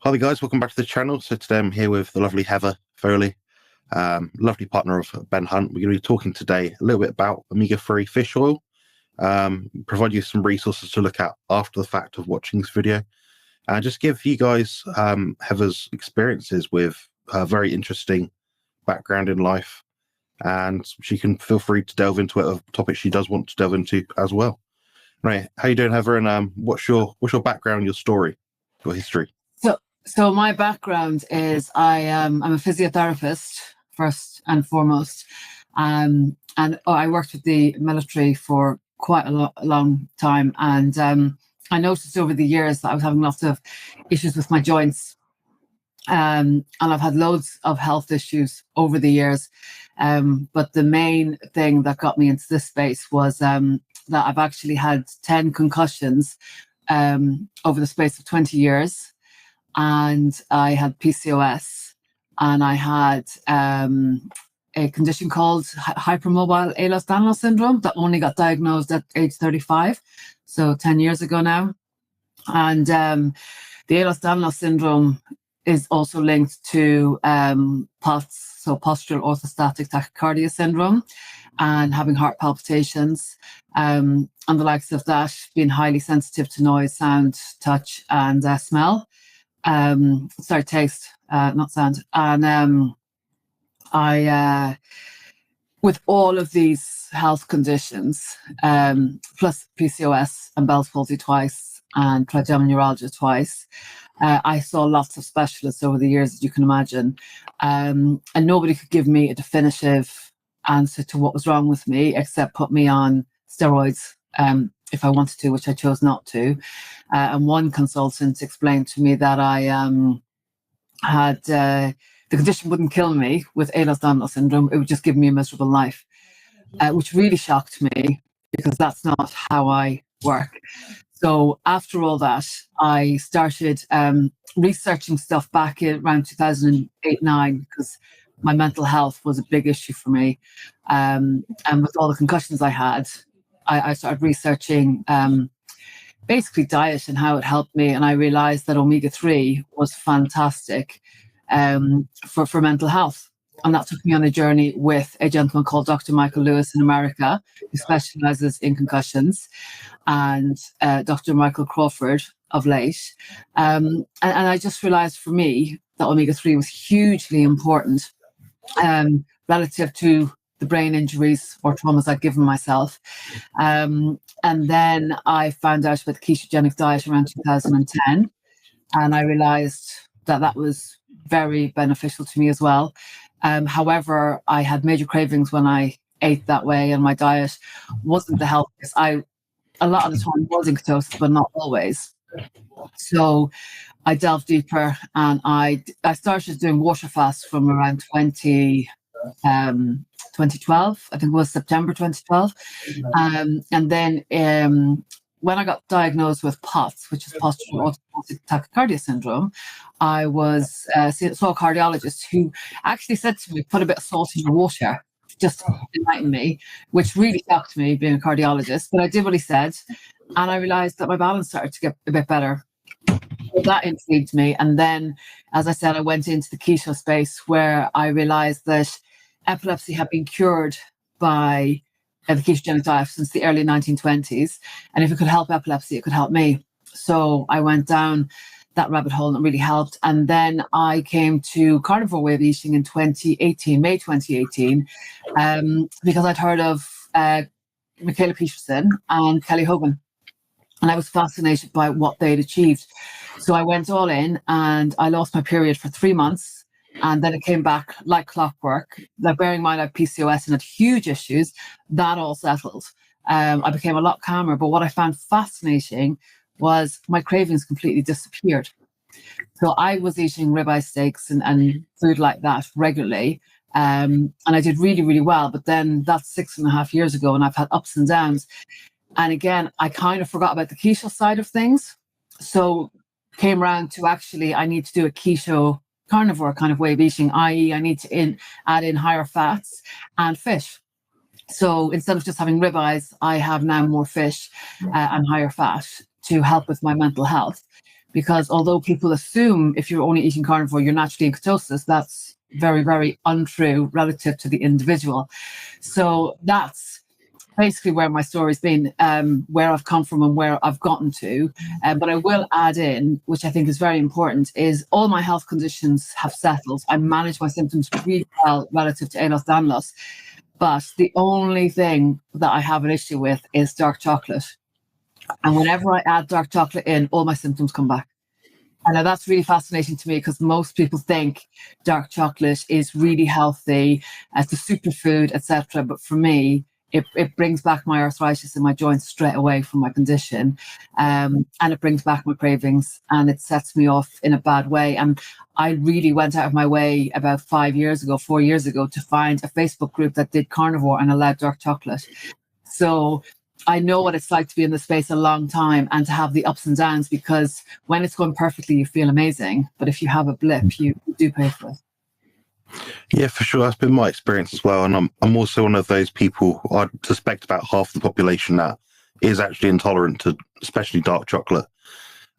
Hi there guys, welcome back to the channel. So today I'm here with the lovely Heather Foley, lovely partner of Ben Hunt. We're going to be talking today a little bit about omega-3 fish oil, provide you some resources to look at after the fact of watching this video, and just give you guys Heather's experiences with her very interesting background in life, and she can feel free to delve into a topic she does want to delve into as well. Right, how you doing, Heather? And what's your background, your story, your history? So my background is I'm a physiotherapist first and foremost, and I worked with the military for quite a long time, and I noticed over the years that I was having lots of issues with my joints, and I've had loads of health issues over the years, but the main thing that got me into this space was that I've actually had 10 concussions over the space of 20 years. And I had PCOS, and I had a condition called hypermobile Ehlers Danlos syndrome that only got diagnosed at age 35, so 10 years ago now. And the Ehlers Danlos syndrome is also linked to POTS, so postural orthostatic tachycardia syndrome, and having heart palpitations, and the likes of that, being highly sensitive to noise, sound, touch, and smell. Taste, not sound. And I with all of these health conditions, plus PCOS and Bell's palsy twice and trigeminal neuralgia twice, I saw lots of specialists over the years, as you can imagine, and nobody could give me a definitive answer to what was wrong with me except put me on steroids if I wanted to, which I chose not to. And one consultant explained to me that I had the condition wouldn't kill me with Ehlers Danlos syndrome. It would just give me a miserable life, which really shocked me because that's not how I work. So after all that, I started researching stuff back in around 2008-9 because my mental health was a big issue for me. And with all the concussions I had, I started researching basically diet and how it helped me, and I realized that omega-3 was fantastic for mental health. And that took me on a journey with a gentleman called Dr. Michael Lewis in America, who specializes in concussions, and Dr. Michael Crawford of late. And I just realized for me that omega-3 was hugely important relative to the brain injuries or traumas I'd given myself. And then I found out about the ketogenic diet around 2010. And I realized that that was very beneficial to me as well. However, I had major cravings when I ate that way, and my diet wasn't the healthiest. A lot of the time was in ketosis, but not always. So I delved deeper, and I started doing water fasts from around 2012. I think it was September 2012. And then when I got diagnosed with POTS, which is postural orthostatic tachycardia syndrome, I saw a cardiologist who actually said to me, put a bit of salt in your water, just to enlighten me, which really shocked me being a cardiologist. But I did what he said, and I realized that my balance started to get a bit better. So that intrigued me. And then, as I said, I went into the keto space where I realized that epilepsy had been cured by the ketogenic diet since the early 1920s. And if it could help epilepsy, it could help me. So I went down that rabbit hole, and it really helped. And then I came to carnivore way of eating in May 2018, because I'd heard of Michaela Peterson and Kelly Hogan. And I was fascinated by what they'd achieved. So I went all in, and I lost my period for 3 months. And then it came back like clockwork. Like, bearing in mind I had PCOS and had huge issues, that all settled. I became a lot calmer. But what I found fascinating was my cravings completely disappeared. So I was eating ribeye steaks and food like that regularly. And I did really, really well. But then that's 6.5 years ago, and I've had ups and downs. And again, I kind of forgot about the keto side of things. So came around to actually, I need to do a keto carnivore kind of way of eating, i.e. I need to add in higher fats and fish. So instead of just having ribeyes, I have now more fish and higher fat to help with my mental health. because although people assume if you're only eating carnivore, you're naturally in ketosis, that's very, very untrue relative to the individual. So that's basically where my story's been, where I've come from and where I've gotten to. But I will add in, which I think is very important, is all my health conditions have settled. I manage my symptoms really well relative to Ehlers Danlos. But the only thing that I have an issue with is dark chocolate. And whenever I add dark chocolate in, all my symptoms come back. And now that's really fascinating to me, because most people think dark chocolate is really healthy, it's a superfood, etc. But for me, it brings back my arthritis in my joints straight away from my condition. And it brings back my cravings, and it sets me off in a bad way. And I really went out of my way about 4 years ago, to find a Facebook group that did carnivore and allowed dark chocolate. So I know what it's like to be in the space a long time and to have the ups and downs, because when it's going perfectly, you feel amazing. But if you have a blip, you do pay for it. Yeah, for sure. That's been my experience as well. And I'm also one of those people, I suspect about half the population that is actually intolerant to especially dark chocolate.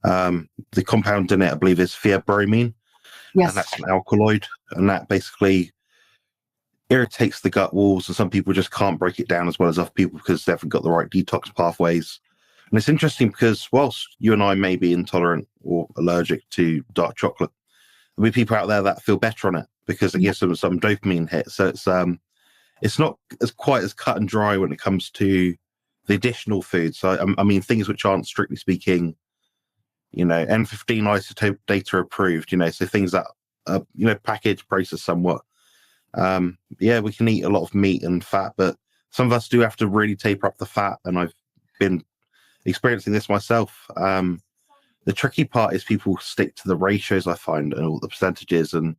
The compound in it, I believe, is theobromine. Yes. And that's an alkaloid. And that basically irritates the gut walls. And some people just can't break it down as well as other people because they haven't got the right detox pathways. And it's interesting because whilst you and I may be intolerant or allergic to dark chocolate, there'll be people out there that feel better on it because it gives them some dopamine hit. So it's not as quite as cut and dry when it comes to the additional foods. So I mean, things which aren't strictly speaking, N15 isotope data approved, so things that are, packaged, processed somewhat. Yeah, we can eat a lot of meat and fat, but some of us do have to really taper up the fat. And I've been experiencing this myself. The tricky part is people stick to the ratios, I find, and all the percentages. And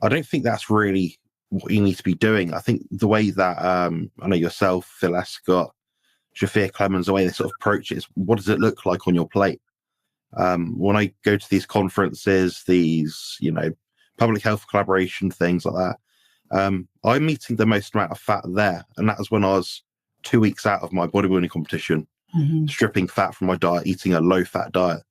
I don't think that's really what you need to be doing. I think the way that I know yourself, Phil Escott, Shafir Clemens, the way they sort of approach it is, what does it look like on your plate? When I go to these conferences, these, public health collaboration, things like that, I'm eating the most amount of fat there. And that was when I was 2 weeks out of my bodybuilding competition, stripping fat from my diet, eating a low-fat diet.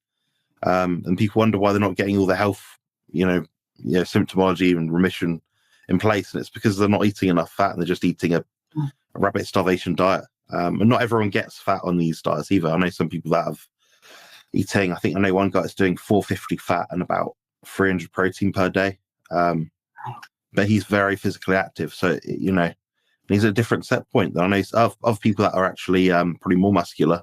And people wonder why they're not getting all the health, symptomology and remission in place. And it's because they're not eating enough fat and they're just eating a rabbit starvation diet. And not everyone gets fat on these diets either. I know some people that have eating, I know one guy is doing 450 fat and about 300 protein per day. But he's very physically active. So, he's at a different set point. I know of people that are actually probably more muscular,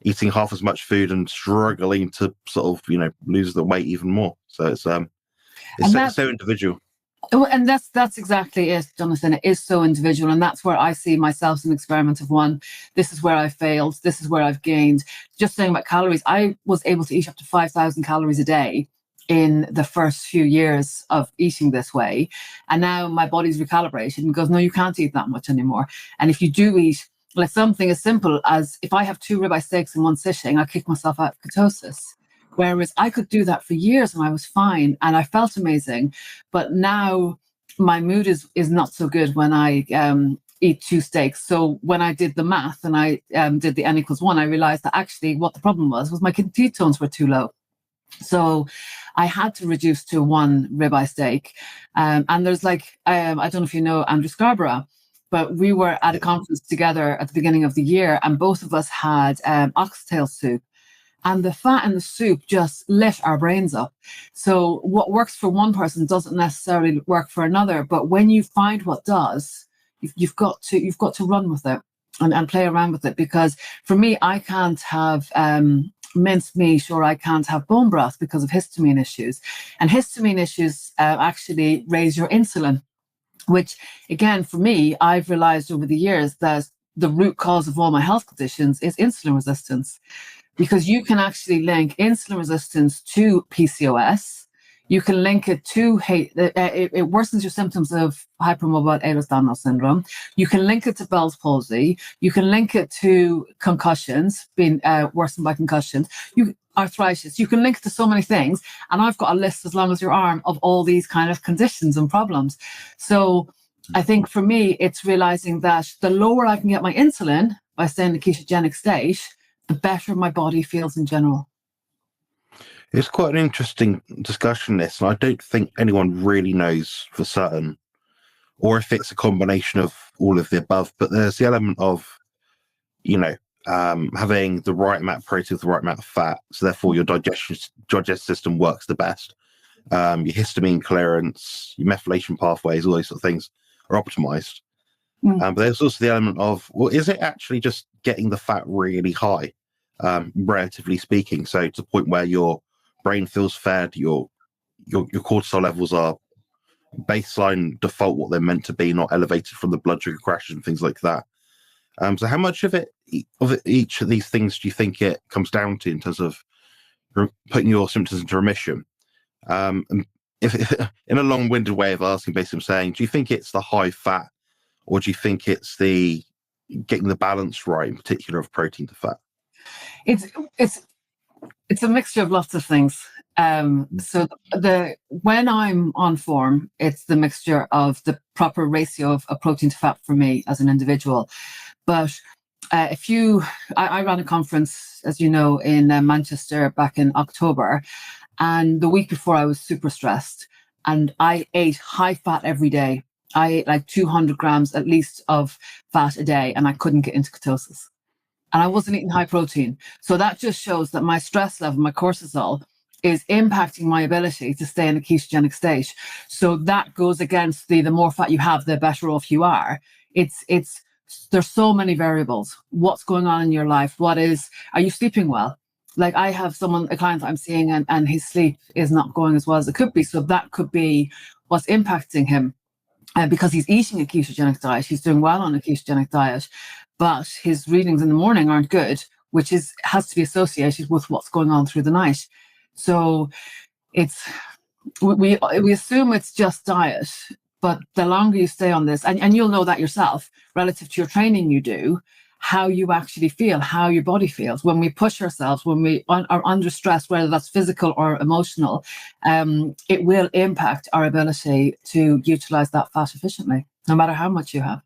eating half as much food and struggling to sort of, lose the weight even more. So it's so individual. And that's exactly it, Jonathan. It is so individual. And that's where I see myself as an experiment of one. This is where I failed. This is where I've gained. Just saying about calories, I was able to eat up to 5,000 calories a day in the first few years of eating this way. And now my body's recalibrated and goes, no, you can't eat that much anymore. And if you do eat, like something as simple as if I have 2 ribeye steaks in one sitting, I kick myself out of ketosis. Whereas I could do that for years and I was fine and I felt amazing. But now my mood is not so good when I eat 2 steaks. So when I did the math and I did the N=1, I realized that actually what the problem was my ketones were too low. So I had to reduce to 1 ribeye steak. And there's I don't know if you know Andrew Scarborough, but we were at a conference together at the beginning of the year and both of us had oxtail soup. And the fat in the soup just lit our brains up. So what works for one person doesn't necessarily work for another. But when you find what does, you've got to run with it and play around with it. Because for me, I can't have minced meat or I can't have bone broth because of histamine issues. And histamine issues actually raise your insulin, which again, for me, I've realized over the years that the root cause of all my health conditions is insulin resistance. Because you can actually link insulin resistance to PCOS. You can link it to, it worsens your symptoms of hypermobile Ehlers Danlos syndrome. You can link it to Bell's palsy. You can link it to concussions, being worsened by concussions. Arthritis. You can link it to so many things. And I've got a list as long as your arm of all these kind of conditions and problems. So I think for me, it's realizing that the lower I can get my insulin by staying in a ketogenic state, the better my body feels in general. It's quite an interesting discussion, this, and I don't think anyone really knows for certain, or if it's a combination of all of the above. But there's the element of, you know, having the right amount of protein with the right amount of fat, so therefore your digestive system works the best. Your histamine clearance, your methylation pathways, all those sort of things are optimized. But there's also the element of, well, is it actually just getting the fat really high, relatively speaking? So to the point where your brain feels fed, your cortisol levels are baseline default, what they're meant to be, not elevated from the blood sugar crashes and things like that. So how much of each of these things do you think it comes down to in terms of putting your symptoms into remission? And if in a long-winded way of asking, basically I'm saying, do you think it's the high fat, or do you think it's the getting the balance right, in particular of protein to fat? It's a mixture of lots of things. So when I'm on form, it's the mixture of the proper ratio of protein to fat for me as an individual. But I ran a conference, as you know, in Manchester back in October, and the week before I was super stressed, and I ate high fat every day. I ate like 200 grams at least of fat a day, and I couldn't get into ketosis. And I wasn't eating high protein. So that just shows that my stress level, my cortisol, is impacting my ability to stay in a ketogenic state. So that goes against the more fat you have, the better off you are. There's so many variables. What's going on in your life? Are you sleeping well? Like I have a client that I'm seeing, and his sleep is not going as well as it could be. So that could be what's impacting him. Because he's eating a ketogenic diet, he's doing well on a ketogenic diet, but his readings in the morning aren't good, which has to be associated with what's going on through the night. So we assume it's just diet, but the longer you stay on this, and you'll know that yourself, relative to your training you do, how you actually feel, how your body feels. When we push ourselves, when we are under stress, whether that's physical or emotional, it will impact our ability to utilize that fat efficiently, no matter how much you have.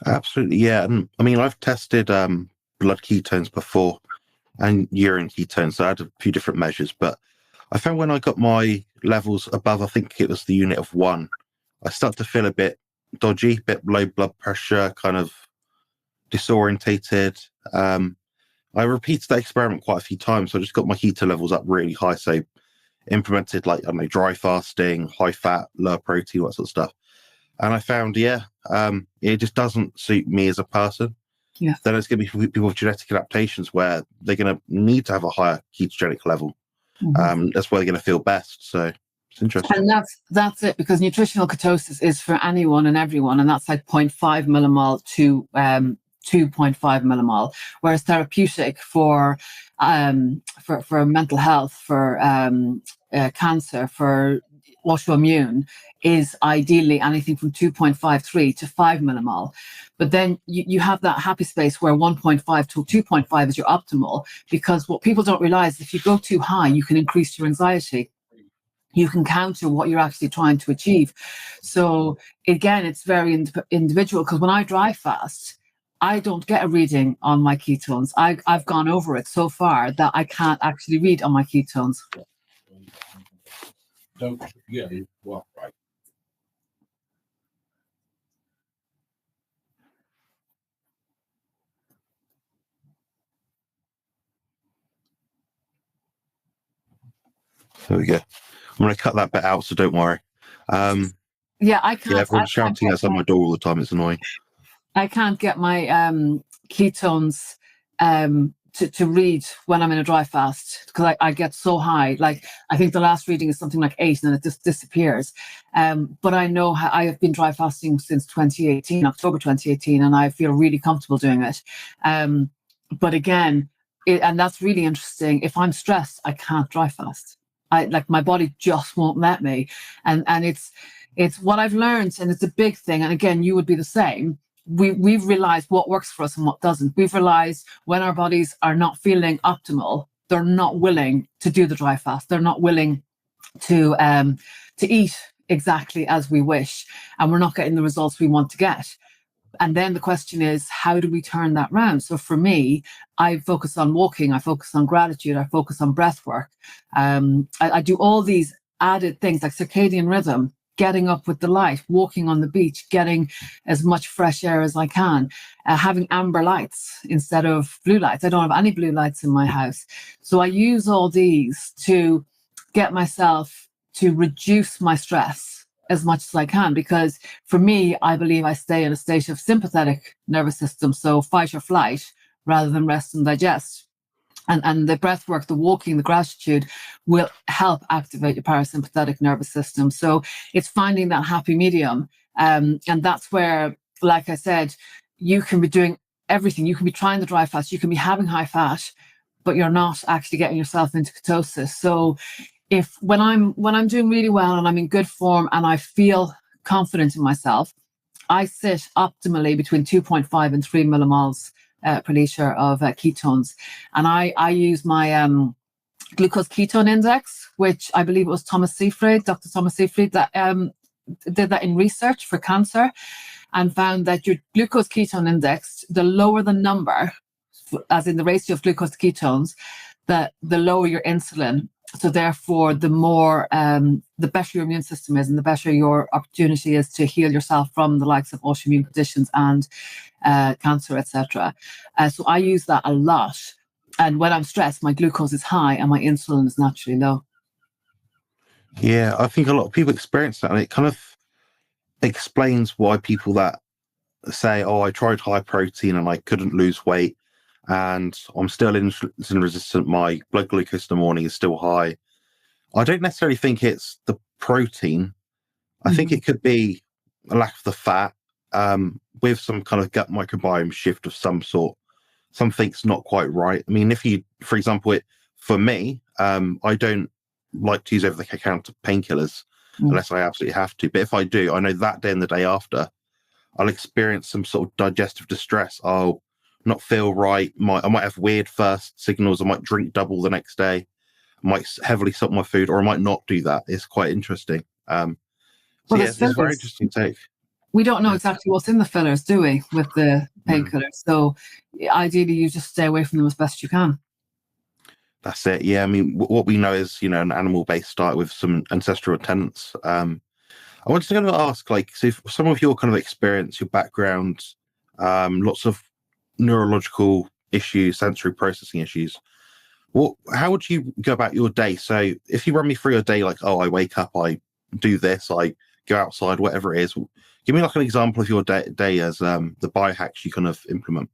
Absolutely, yeah. And I mean, I've tested blood ketones before and urine ketones. So I had a few different measures, but I found when I got my levels above, I think it was the unit of 1, I started to feel a bit dodgy, a bit low blood pressure, kind of disorientated. I repeated that experiment quite a few times. So I just got my keto levels up really high. So implemented, like, I don't know, dry fasting, high fat, low protein, all that sort of stuff. And I found, it just doesn't suit me as a person. Yeah. Then it's going to be people with genetic adaptations where they're going to need to have a higher ketogenic level. Mm-hmm. That's where they're going to feel best. So it's interesting. And that's it, because nutritional ketosis is for anyone and everyone, and that's like 0.5 millimole to 2.5 millimole, whereas therapeutic for mental health, for cancer, for autoimmune is ideally anything from 2.53 to 5 millimole. But then you have that happy space where 1.5 to 2.5 is your optimal, because what people don't realize, if you go too high, you can increase your anxiety. You can counter what you're actually trying to achieve. So again, it's very individual, because when I dry fast, I don't get a reading on my ketones. I've gone over it so far that I can't actually read on my ketones. Right. There we go. I'm going to cut that bit out, so don't worry. I can't. Yeah, everyone's shouting outside my door all the time. It's annoying. I can't get my ketones to read when I'm in a dry fast, because I get so high. Like, I think the last reading is something like 8, and then it just disappears. But I know I have been dry fasting since 2018, October 2018, and I feel really comfortable doing it. But again, and that's really interesting. If I'm stressed, I can't dry fast. My body just won't let me. And it's what I've learned, and it's a big thing. And again, you would be the same. We've realized what works for us and what doesn't. We've realized when our bodies are not feeling optimal, they're not willing to do the dry fast. They're not willing to eat exactly as we wish, and we're not getting the results we want to get. And then the question is, how do we turn that round? So for me, I focus on walking, I focus on gratitude, I focus on breath work. I do all these added things like circadian rhythm, getting up with the light, walking on the beach, getting as much fresh air as I can, having amber lights instead of blue lights. I don't have any blue lights in my house. So I use all these to get myself to reduce my stress as much as I can, because for me, I believe I stay in a state of sympathetic nervous system, so fight or flight, rather than rest and digest. And the breath work, the walking, the gratitude will help activate your parasympathetic nervous system. So it's finding that happy medium. And that's where, like I said, you can be doing everything. You can be trying the dry fast, you can be having high fat, but you're not actually getting yourself into ketosis. So when I'm doing really well and I'm in good form and I feel confident in myself, I sit optimally between 2.5 and 3 millimoles per liter of ketones. And I use my glucose ketone index, which I believe it was Dr. Thomas Seyfried, that did that in research for cancer, and found that your glucose ketone index, the lower the number, as in the ratio of glucose to ketones, the lower your insulin. So therefore, the better your immune system is, and the better your opportunity is to heal yourself from the likes of autoimmune conditions and cancer, etc. So I use that a lot. And when I'm stressed, my glucose is high and my insulin is naturally low. Yeah, I think a lot of people experience that, and it kind of explains why people that say, oh, I tried high protein and I couldn't lose weight, and I'm still insulin resistant, my blood glucose in the morning is still high. I don't necessarily think it's the protein. I think it could be a lack of the fat, with some kind of gut microbiome shift of some sort. Something's not quite right. I mean, if you, for example, for me, I don't like to use over-the-counter painkillers unless I absolutely have to. But if I do, I know that day and the day after, I'll experience some sort of digestive distress. I'll not feel right. I might have weird first signals. I might drink double the next day. I might heavily salt my food, or I might not do that. It's quite interesting. It's a very interesting take. We don't know exactly what's in the fillers, do we, with the painkillers? So ideally, you just stay away from them as best you can. That's it. Yeah, I mean, what we know is, an animal-based diet with some ancestral tenets. I wanted to ask, so some of your kind of experience, your background, lots of neurological issues, sensory processing issues. How would you go about your day? So if you run me through your day, like, I wake up, I do this, I go outside, whatever it is, give me like an example of your day as the biohacks you kind of implement.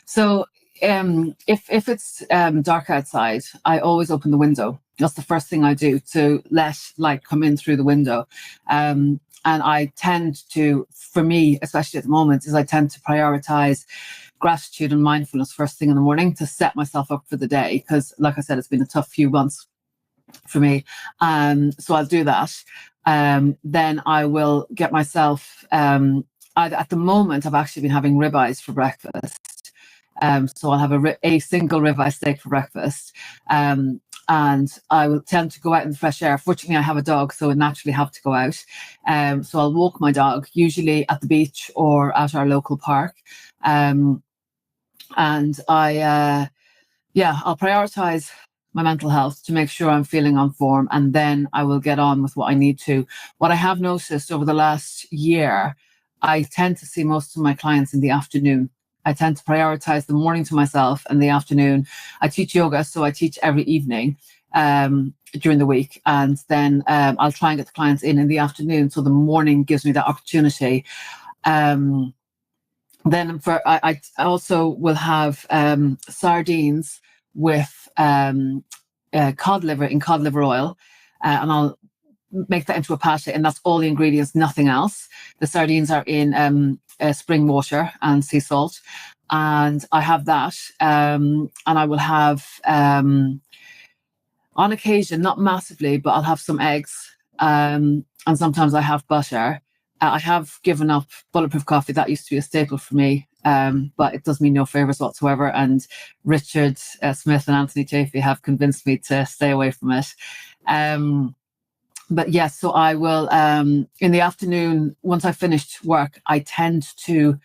So if it's dark outside, I always open the window. That's the first thing I do, to let light come in through the window. And I tend to, for me, especially at the moment, I tend to prioritize gratitude and mindfulness first thing in the morning to set myself up for the day. Because, like I said, it's been a tough few months for me. So I'll do that. Then I will get myself, at the moment, I've actually been having ribeyes for breakfast. So I'll have a single ribeye steak for breakfast. And I will tend to go out in the fresh air. Fortunately, I have a dog, so I naturally have to go out. So I'll walk my dog, usually at the beach or at our local park. And I'll prioritize my mental health to make sure I'm feeling on form, and then I will get on with what I need to. What I have noticed over the last year, I tend to see most of my clients in the afternoon. I tend to prioritize the morning to myself, and the afternoon. I teach yoga, so I teach every evening during the week, and then I'll try and get the clients in the afternoon, so the morning gives me that opportunity. Then I also will have sardines with cod liver oil, and I'll make that into a pate, and that's all the ingredients, nothing else. The sardines are in spring water and sea salt, and I have that, and I will have on occasion, not massively, but I'll have some eggs, and sometimes I have butter. I have given up bulletproof coffee. That used to be a staple for me, but it does me no favors whatsoever. And Richard Smith and Anthony Chafee have convinced me to stay away from it. But yes, so I will, in the afternoon, once I've finished work, I tend to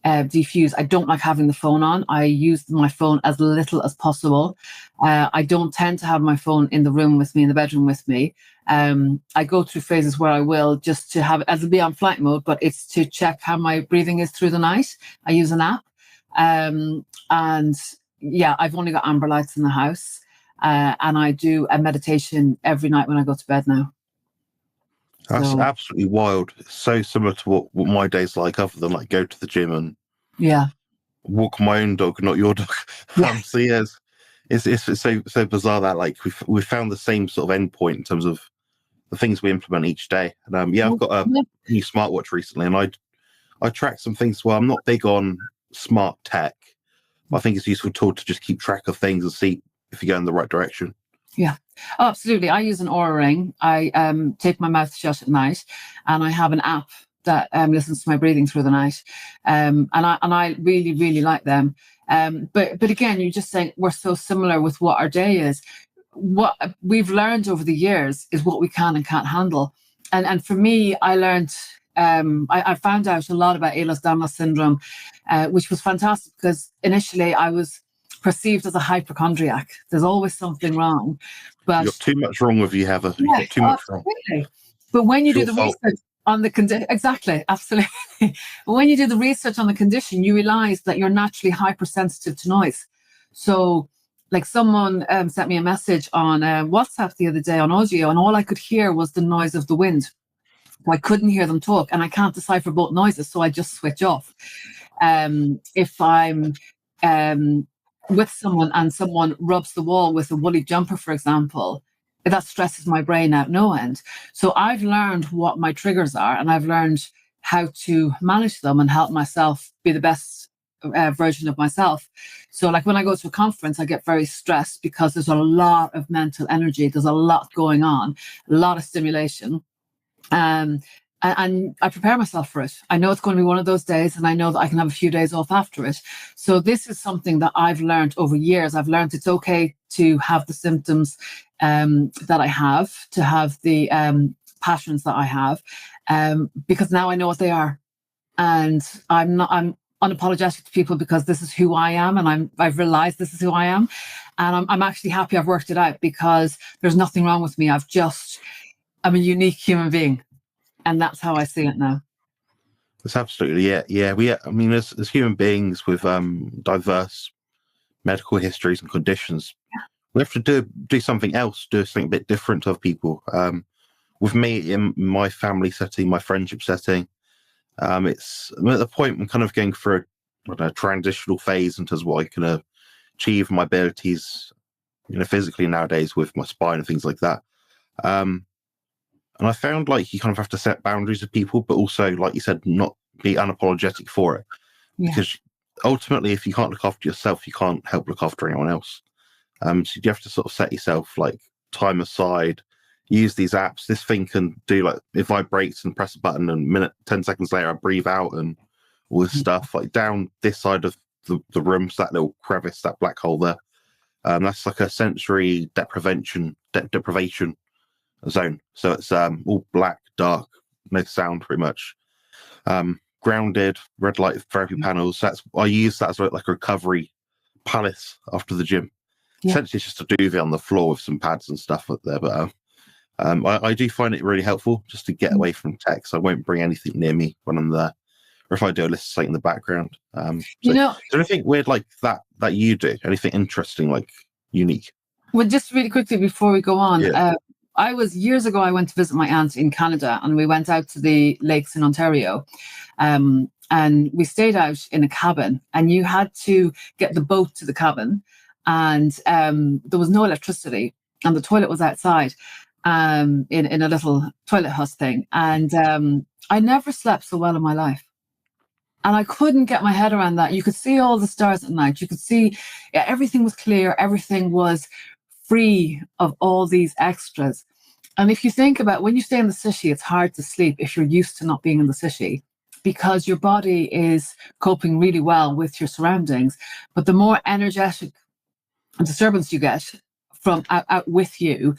defuse. I don't like having the phone on. I use my phone as little as possible. I don't tend to have my phone in the room with me, in the bedroom with me. I go through phases where I will just to have it, as it'll be on flight mode, but it's to check how my breathing is through the night. I use an app. And yeah, I've only got amber lights in the house. And I do a meditation every night when I go to bed now. That's So, absolutely wild. It's so similar to what my day's like, other than like go to the gym and yeah. walk my own dog, not your dog. Yeah. So yeah, it's so bizarre that like we found the same sort of endpoint in terms of the things we implement each day. And yeah, I've got a new smartwatch recently, and I track some things. Well, I'm not big on smart tech, but I think it's a useful tool to just keep track of things and see if you go in the right direction. Yeah, oh, absolutely. I use an Oura ring. I take my mouth shut at night, and I have an app that listens to my breathing through the night. And I really, really like them. But again, you're just saying we're so similar with what our day is. What we've learned over the years is what we can and can't handle. And for me, I learned, I found out a lot about Ehlers Danlos syndrome, which was fantastic because initially I was perceived as a hypochondriac. There's always something wrong. But You've got too much wrong with you, Heather. You've got too much wrong. But when you do the fault. research on the condition, exactly, absolutely. But when you do the research on the condition, you realize that you're naturally hypersensitive to noise. So like someone sent me a message on WhatsApp the other day on audio, and all I could hear was the noise of the wind. I couldn't hear them talk, and I can't decipher both noises, so I just switch off. If I'm with someone and someone rubs the wall with a woolly jumper, for example, that stresses my brain out no end. So I've learned what my triggers are, and I've learned how to manage them and help myself be the best version of myself. So like when I go to a conference, I get very stressed because there's a lot of mental energy. There's a lot going on, a lot of stimulation. And I prepare myself for it. I know it's going to be one of those days, and I know that I can have a few days off after it. So this is something that I've learned over years. I've learned it's okay to have the symptoms that I have, to have the patterns that I have, because now I know what they are, and I'm unapologetic to people because this is who I am, and I've realized this is who I am, and I'm actually happy I've worked it out because there's nothing wrong with me. I'm a unique human being. And that's how I see it now. It's absolutely, yeah. I mean, as human beings with diverse medical histories and conditions, we have to do something else, do something a bit different to other people. With me, in my family setting, my friendship setting, I'm at the point I'm kind of going through a transitional phase in terms of what I can achieve, my abilities, physically nowadays with my spine and things like that. And I found like you kind of have to set boundaries with people, but also, like you said, not be unapologetic for it. Yeah. Because ultimately, if you can't look after yourself, you can't help look after anyone else. So you have to sort of set yourself like time aside, use these apps. This thing can do like, it vibrates and press a button, and 10 seconds later, I breathe out and all this stuff like down this side of the room, so that little crevice, that black hole there. That's like a sensory deprivation zone. So it's all black, dark, no sound pretty much. Grounded, red light therapy panels. I use that as like a recovery palace after the gym. Yeah. Essentially, it's just a duvet on the floor with some pads and stuff up there. But I do find it really helpful just to get away from tech. So I won't bring anything near me when I'm there. Or if I do, listen to something in the background. Is there anything weird like that you do? Anything interesting, like unique? Well, just really quickly before we go on, years ago, I went to visit my aunt in Canada, and we went out to the lakes in Ontario, and we stayed out in a cabin, and you had to get the boat to the cabin, and there was no electricity, and the toilet was outside in a little toilet hut thing. And I never slept so well in my life. And I couldn't get my head around that. You could see all the stars at night. You could see everything was clear. Everything was free of all these extras. And if you think about when you stay in the city, it's hard to sleep if you're used to not being in the city, because your body is coping really well with your surroundings. But the more energetic disturbance you get from out with you,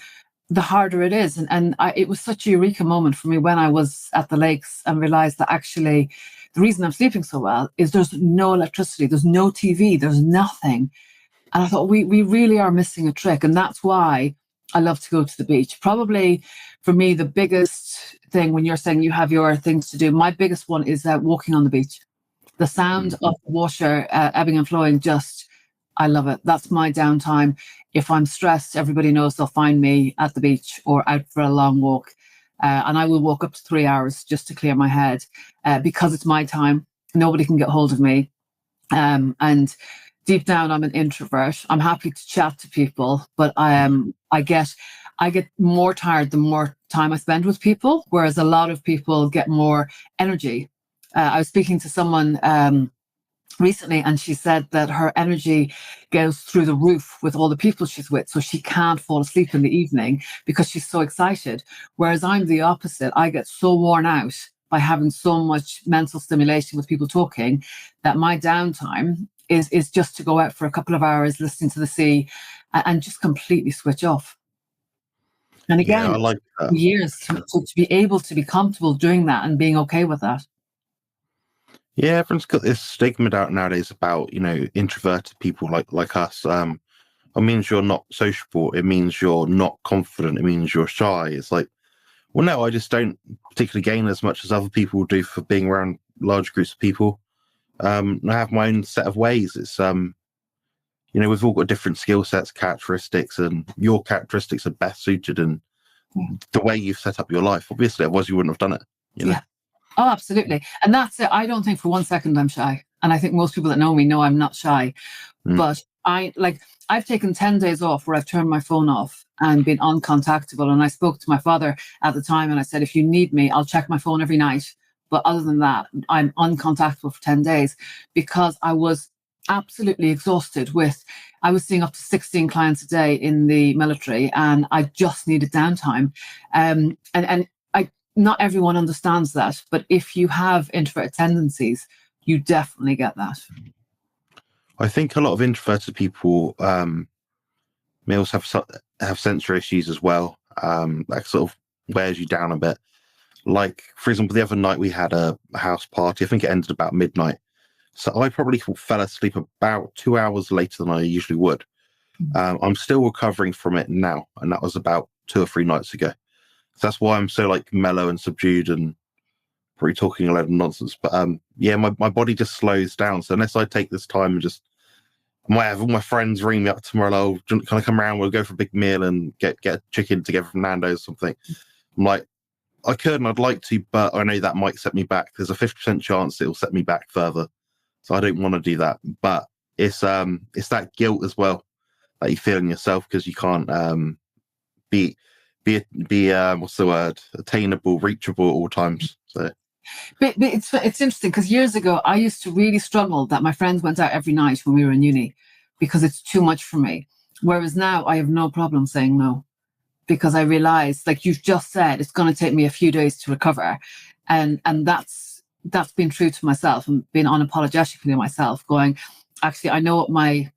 the harder it is. And it was such a eureka moment for me when I was at the lakes and realized that actually the reason I'm sleeping so well is there's no electricity, there's no TV, there's nothing. And I thought we really are missing a trick. And that's why I love to go to the beach. Probably for me, the biggest thing when you're saying you have your things to do, my biggest one is walking on the beach. The sound of the water ebbing and flowing, I love it. That's my downtime. If I'm stressed, everybody knows they'll find me at the beach or out for a long walk. And I will walk up to 3 hours just to clear my head because it's my time. Nobody can get hold of me. And deep down, I'm an introvert. I'm happy to chat to people, but I get more tired the more time I spend with people, whereas a lot of people get more energy. I was speaking to someone recently, and she said that her energy goes through the roof with all the people she's with, so she can't fall asleep in the evening because she's so excited. Whereas I'm the opposite. I get so worn out by having so much mental stimulation with people talking that my downtime is just to go out for a couple of hours, listening to the sea, and just completely switch off. And again, I like that. Years to be able to be comfortable doing that and being okay with that. Yeah, everyone's got this stigma out nowadays about, introverted people like us. It means you're not sociable. It means you're not confident. It means you're shy. It's like, well, no, I just don't particularly gain as much as other people do for being around large groups of people. I have my own set of ways. It's, we've all got different skill sets, characteristics, and your characteristics are best suited in the way you've set up your life. Obviously, otherwise you wouldn't have done it. Yeah. Oh, absolutely. And that's it. I don't think for 1 second I'm shy. And I think most people that know me know I'm not shy. But I've taken 10 days off where I've turned my phone off and been uncontactable. And I spoke to my father at the time and I said, if you need me, I'll check my phone every night. But other than that, I'm uncontactable for 10 days because I was absolutely exhausted I was seeing up to 16 clients a day in the military and I just needed downtime. And not everyone understands that, but if you have introverted tendencies, you definitely get that. I think a lot of introverted people may also have sensory issues as well. That sort of wears you down a bit. Like, for example, the other night we had a house party. I think it ended about midnight. So I probably fell asleep about 2 hours later than I usually would. I'm still recovering from it now, and that was about 2 or 3 nights ago. So that's why I'm so mellow and subdued and probably talking a lot of nonsense. But my body just slows down. So unless I take this time and just, I might have all my friends ring me up tomorrow, can I come around? We'll go for a big meal and get a chicken together from Nando's or something. I'm like, I could and I'd like to, but I know that might set me back. There's a 50% chance it'll set me back further. So I don't want to do that. But it's that guilt as well that you feel in yourself because you can't be what's the word, attainable, reachable at all times. So but it's interesting because years ago I used to really struggle that my friends went out every night when we were in uni because it's too much for me, whereas now I have no problem saying no because I realize, like you've just said, it's going to take me a few days to recover, and that's been true to myself and being unapologetic to myself, going, actually I know what my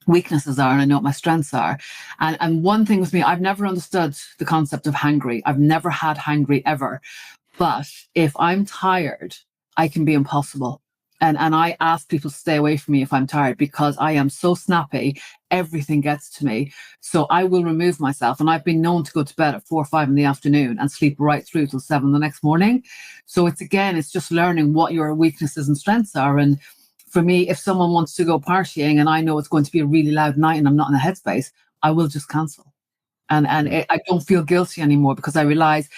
weaknesses are and I know what my strengths are. And one thing with me, I've never understood the concept of hangry. I've never had hangry ever. But if I'm tired, I can be impossible. And I ask people to stay away from me if I'm tired because I am so snappy, everything gets to me. So I will remove myself. And I've been known to go to bed at 4 or 5 in the afternoon and sleep right through till 7 the next morning. So it's just learning what your weaknesses and strengths are. And for me, if someone wants to go partying and I know it's going to be a really loud night and I'm not in the headspace, I will just cancel. And I don't feel guilty anymore because I realize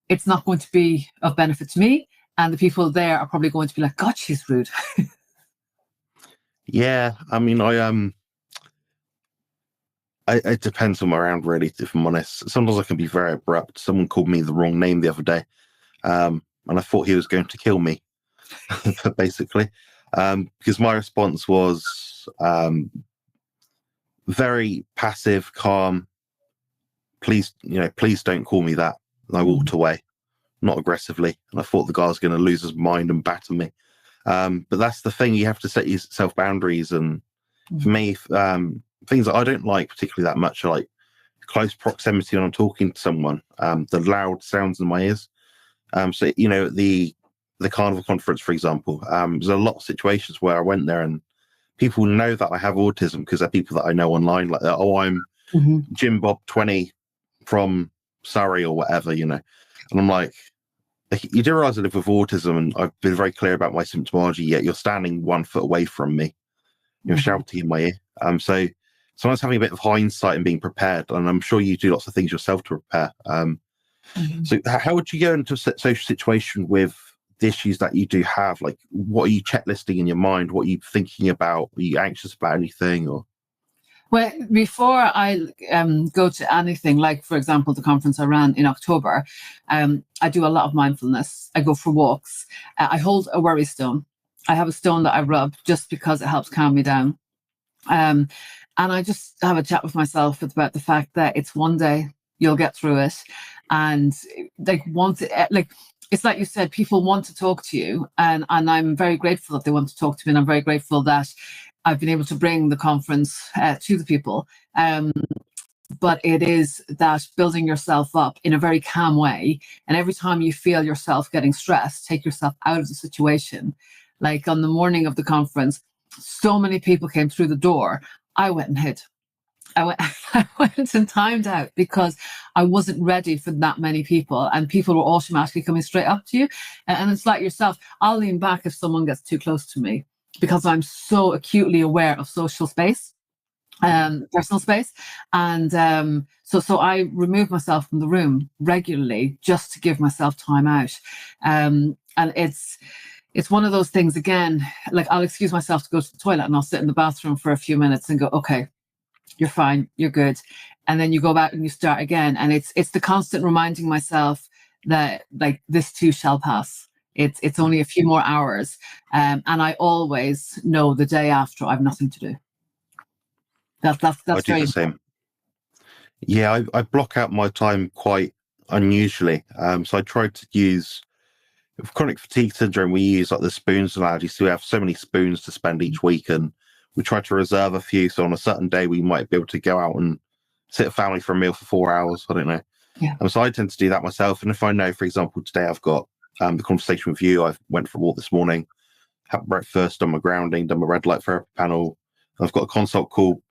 it's not going to be of benefit to me. And the people there are probably going to be like, God, she's rude. Yeah, I mean, it depends on my around, really, if I'm honest. Sometimes I can be very abrupt. Someone called me the wrong name the other day, and I thought he was going to kill me, basically, because my response was very passive, calm. Please don't call me that. And I walked away, not aggressively. And I thought the guy was going to lose his mind and batter me. But that's the thing. You have to set yourself boundaries. And for me, things that I don't like particularly that much are like close proximity when I'm talking to someone, the loud sounds in my ears. So, the the Carnivore conference, for example, there's a lot of situations where I went there and people know that I have autism because they're people that I know online, like, oh, I'm Jim Bob 20 from Surrey or whatever, you know. And I'm like, you do realize I live with autism and I've been very clear about my symptomology, yet you're standing 1 foot away from me. You're shouting in my ear. So sometimes having a bit of hindsight and being prepared, and I'm sure you do lots of things yourself to prepare. So how would you go into a social situation with the issues that you do have? Like, what are you checklisting in your mind? What are you thinking about? Are you anxious about anything? Or well, before I go to anything, like, for example, the conference I ran in October, I do a lot of mindfulness. I go for walks. I hold a worry stone. I have a stone that I rub just because it helps calm me down. And I just have a chat with myself about the fact that it's one day, you'll get through it. And like, it's like you said, people want to talk to you. And I'm very grateful that they want to talk to me. And I'm very grateful that I've been able to bring the conference to the people. But it is that building yourself up in a very calm way. And every time you feel yourself getting stressed, take yourself out of the situation. Like on the morning of the conference, so many people came through the door. I went and hid. I went and timed out because I wasn't ready for that many people, and people were automatically coming straight up to you. And it's like yourself, I'll lean back if someone gets too close to me because I'm so acutely aware of social space, personal space. And so I remove myself from the room regularly just to give myself time out. And it's one of those things, again, like I'll excuse myself to go to the toilet and I'll sit in the bathroom for a few minutes and go, okay, you're fine, you're good. And then you go back and you start again. And it's the constant reminding myself that, like, this too shall pass. It's only a few more hours. And I always know the day after I've nothing to do. That's I do very the same. Yeah, I block out my time quite unusually. So I tried to use, with chronic fatigue syndrome, we use like the spoons analogy. So we have so many spoons to spend each week, and we try to reserve a few. So on a certain day, we might be able to go out and sit a family for a meal for 4 hours. I don't know. Yeah. So I tend to do that myself. And if I know, for example, today I've got the conversation with you, I went for a walk this morning, had breakfast, done my grounding, done my red light therapy panel. I've got a consult call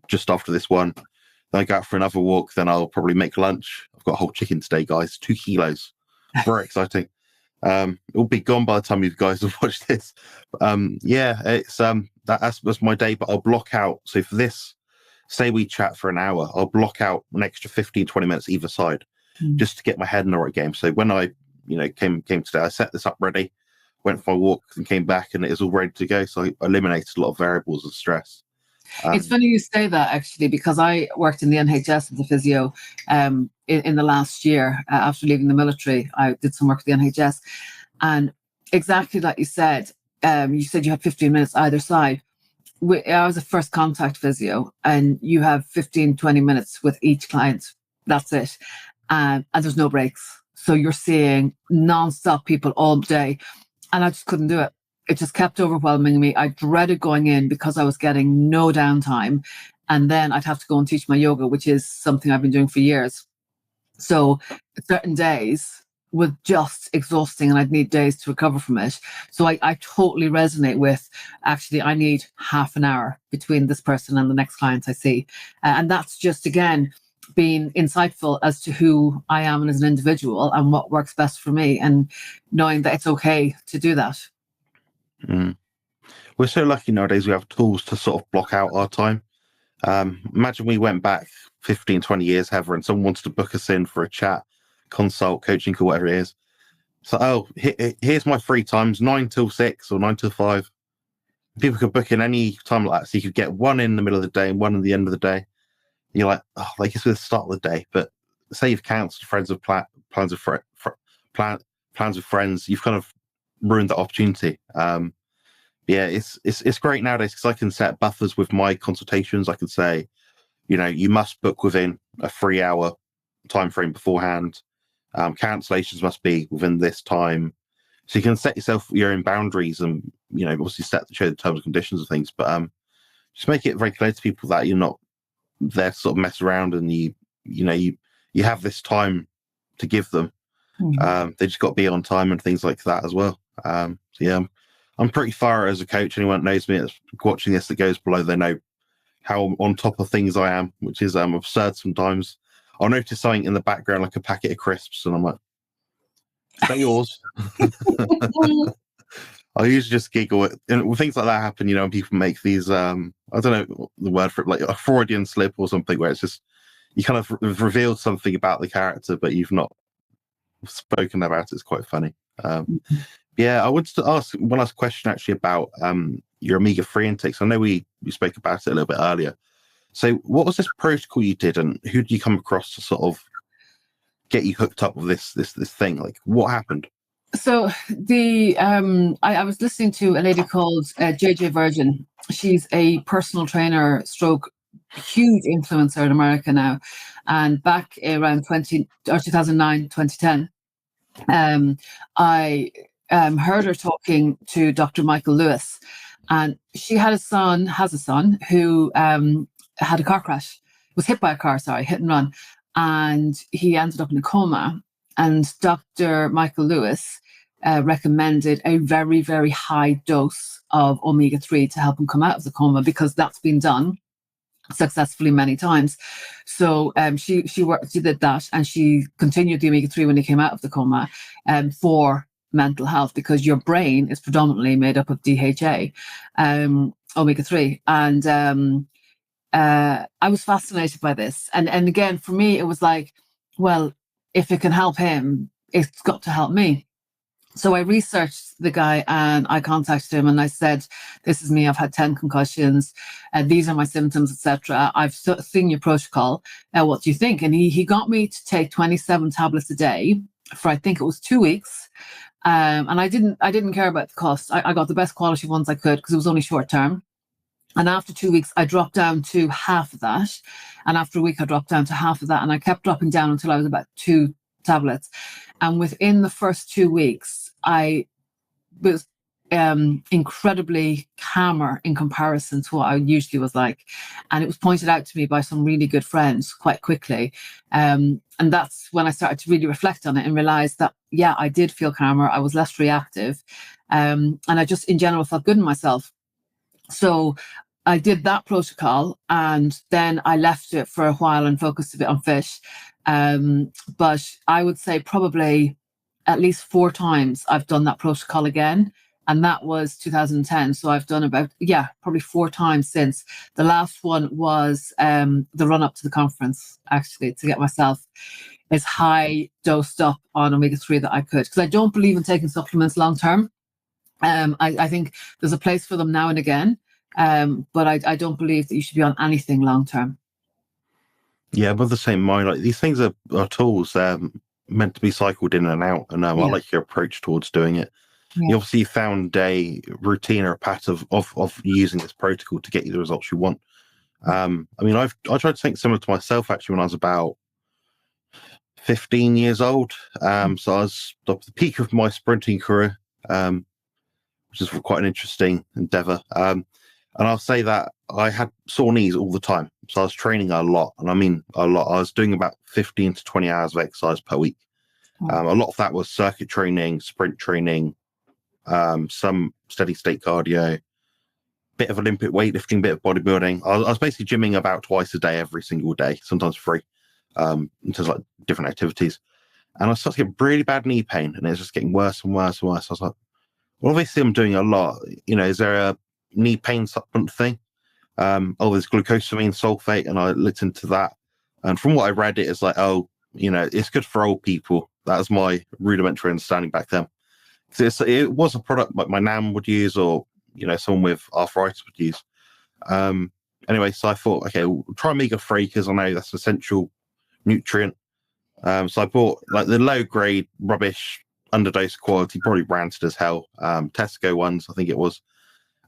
just after this one. Then I go out for another walk. Then I'll probably make lunch. I've got a whole chicken today, guys, 2 kilos. Very exciting. It'll be gone by the time you guys have watched this. Yeah, it's that's my day, but I'll block out. So for this, say we chat for an hour, I'll block out an extra 15-20 minutes either side just to get my head in the right game. So when I came today, I set this up ready, went for my walk and came back, and it is all ready to go. So I eliminated a lot of variables of stress. It's funny you say that, actually, because I worked in the NHS as a physio in the last year. After leaving the military, I did some work at the NHS. And exactly like you said you had 15 minutes either side. I was a first contact physio, and you have 15-20 minutes with each client. That's it. And there's no breaks. So you're seeing non-stop people all day. And I just couldn't do it. It just kept overwhelming me. I dreaded going in because I was getting no downtime. And then I'd have to go and teach my yoga, which is something I've been doing for years. So certain days were just exhausting, and I'd need days to recover from it. So I totally resonate with, actually, I need half an hour between this person and the next client I see. And that's just, again, being insightful as to who I am as an individual and what works best for me, and knowing that it's okay to do that. We're so lucky nowadays we have tools to sort of block out our time. Imagine we went back 15-20 years, Heather, and someone wanted to book us in for a chat, consult, coaching call, whatever it is. So, here's my free times, 9 till 6 or 9 till 5. People could book in any time like that. So you could get one in the middle of the day and one at the end of the day. You're like, oh, like it's the start of the day. But say you've cancelled friends with plans with friends, you've kind of ruined the opportunity. Yeah, it's great nowadays because I can set buffers with my consultations. I can say, you must book within a 3-hour time frame beforehand. Cancellations must be within this time. So you can set yourself your own boundaries and, obviously show the terms and conditions of things. But just make it very clear to people that you're not there to sort of mess around, and you have this time to give them. They just got to be on time and things like that as well. So yeah, I'm pretty thorough as a coach. Anyone that knows me that's watching this that goes below, they know how on top of things I am, which is absurd sometimes. I'll notice something in the background, like a packet of crisps, and I'm like, is that yours? I usually just giggle at, and when things like that happen, you know, when people make these, I don't know the word for it, like a Freudian slip or something, where it's just, you kind of revealed something about the character, but you've not spoken about it. It's quite funny. Yeah, I would ask one last question actually about your omega-3 intakes. I know we spoke about it a little bit earlier. So what was this protocol you did, and who did you come across to sort of get you hooked up with this thing? Like, what happened? So I was listening to a lady called JJ Virgin. She's a personal trainer stroke huge influencer in America now. And back around 2009, 2010, I heard her talking to Dr. Michael Lewis, and she has a son who had a car crash, was hit by a car, hit and run. And he ended up in a coma. And Dr. Michael Lewis recommended a very, very high dose of omega-3 to help him come out of the coma, because that's been done successfully many times. So she did that, and she continued the omega-3 when he came out of the coma for mental health, because your brain is predominantly made up of DHA, omega-3. And I was fascinated by this. And again, for me, it was like, well, if it can help him, it's got to help me. So I researched the guy, and I contacted him, and I said, this is me, I've had 10 concussions, these are my symptoms, etc. I've seen your protocol. What do you think? And he got me to take 27 tablets a day for, I think it was 2 weeks. And I didn't care about the cost. I got the best quality ones I could, because it was only short term. And after 2 weeks, I dropped down to half of that. And after a week, I dropped down to half of that. And I kept dropping down until I was about 2 tablets. And within the first 2 weeks, I was incredibly calmer in comparison to what I usually was like. And it was pointed out to me by some really good friends quite quickly. And that's when I started to really reflect on it and realize that, yeah, I did feel calmer. I was less reactive. And I just, in general, felt good in myself. So I did that protocol, and then I left it for a while and focused a bit on fish. But I would say probably at least 4 times I've done that protocol again. And that was 2010. So I've done about, probably 4 times since. The last one was the run up to the conference, actually, to get myself as high dosed up on omega-3 that I could. Because I don't believe in taking supplements long term. I think there's a place for them now and again. But I don't believe that you should be on anything long term. Yeah, I'm of the same mind. Like, these things are tools meant to be cycled in and out, and I like your approach towards doing it. You obviously found a routine or a pattern of using this protocol to get you the results you want. I mean, I tried to think similar to myself actually when I was about 15 years old. So I was at the peak of my sprinting career, which is quite an interesting endeavor. And I'll say that I had sore knees all the time. So I was training a lot. And I mean a lot. I was doing about 15 to 20 hours of exercise per week. A lot of that was circuit training, sprint training, some steady state cardio, bit of Olympic weightlifting, bit of bodybuilding. I was basically gymming about twice a day, every single day, sometimes 3, in terms of like different activities. And I started to get really bad knee pain, and it's just getting worse and worse and worse. I was like, well, obviously I'm doing a lot. You know, is there a knee pain supplement thing? There's glucosamine sulfate, and I looked into that. And from what I read, it is like, it's good for old people. That was my rudimentary understanding back then. It was a product like my nan would use, or someone with arthritis would use. Anyway, so I thought, okay, we'll try omega-3 because I know that's an essential nutrient. So I bought like the low grade rubbish, underdose quality, probably rancid as hell. Tesco ones, I think it was.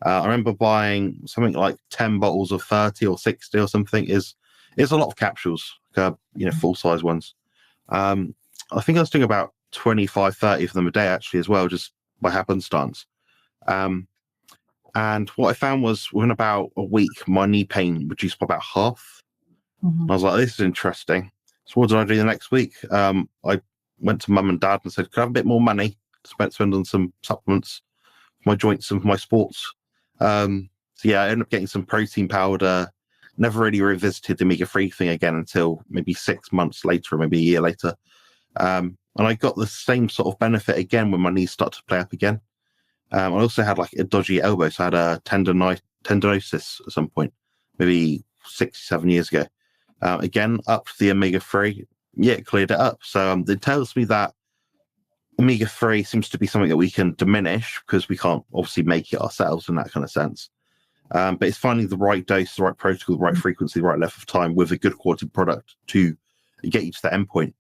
I remember buying something like 10 bottles of 30 or 60 or something. Is a lot of capsules, full size ones. I think I was doing about 25, 30 of them a day actually as well, just by happenstance. And what I found was within about a week, my knee pain reduced by about half. I was like, this is interesting. So what did I do the next week? I went to mum and dad and said, could I have a bit more money? spend on some supplements for my joints and for my sports. So yeah, I ended up getting some protein powder. Never really revisited the omega-3 thing again until maybe 6 months later, or maybe a year later. And I got the same sort of benefit again when my knees started to play up again. I also had like a dodgy elbow, so I had a tendinosis at some point, maybe 6-7 years ago. Again, up the omega-3, yeah, it cleared it up. So it tells me that omega-3 seems to be something that we can diminish because we can't obviously make it ourselves in that kind of sense. But it's finding the right dose, the right protocol, the right frequency, the right length of time with a good quality product to get you to that endpoint.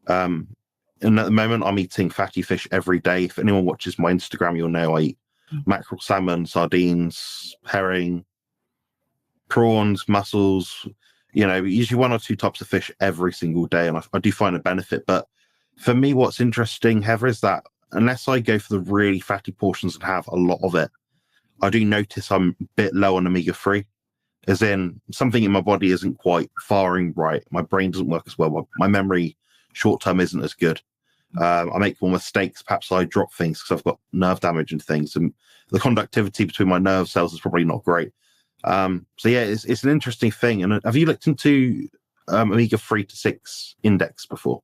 And at the moment, I'm eating fatty fish every day. If anyone watches my Instagram, you'll know I eat mackerel, salmon, sardines, herring, prawns, mussels, usually 1 or 2 types of fish every single day. And I do find a benefit. But for me, what's interesting, Heather, is that unless I go for the really fatty portions and have a lot of it, I do notice I'm a bit low on omega-3, as in something in my body isn't quite firing right. My brain doesn't work as well. My memory short-term isn't as good. I make more mistakes. Perhaps I drop things because I've got nerve damage and things. And the conductivity between my nerve cells is probably not great. So yeah, it's an interesting thing. And have you looked into omega-3 to 6 index before?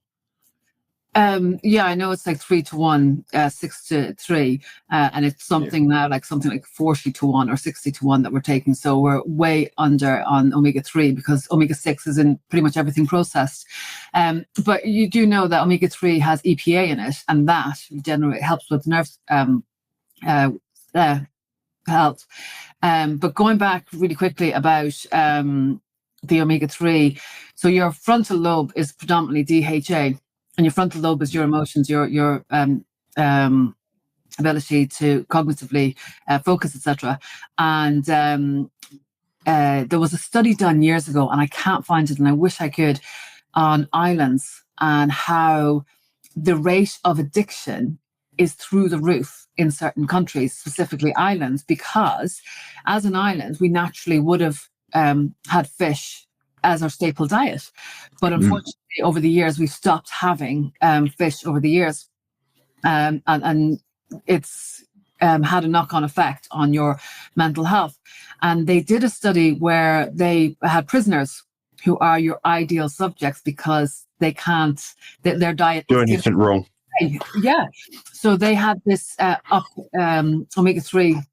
Yeah, I know it's like 3 to 1, 6 to 3, and it's something now like something like 40 to 1 or 60 to 1 that we're taking. So we're way under on omega-3 because omega-6 is in pretty much everything processed. But you do know that omega-3 has EPA in it, and that generally helps with nerve health. But going back really quickly about the omega-3, so your frontal lobe is predominantly DHA. And your frontal lobe is your emotions, your ability to cognitively focus, etc. And there was a study done years ago, and I can't find it, and I wish I could, on islands and how the rate of addiction is through the roof in certain countries, specifically islands, because as an island, we naturally would have had fish as our staple diet. But unfortunately, over the years, we've stopped having fish over the years. And it's had a knock-on effect on your mental health. And they did a study where they had prisoners who are your ideal subjects because they can't, their diet do anything wrong. Yeah. So they had this omega-3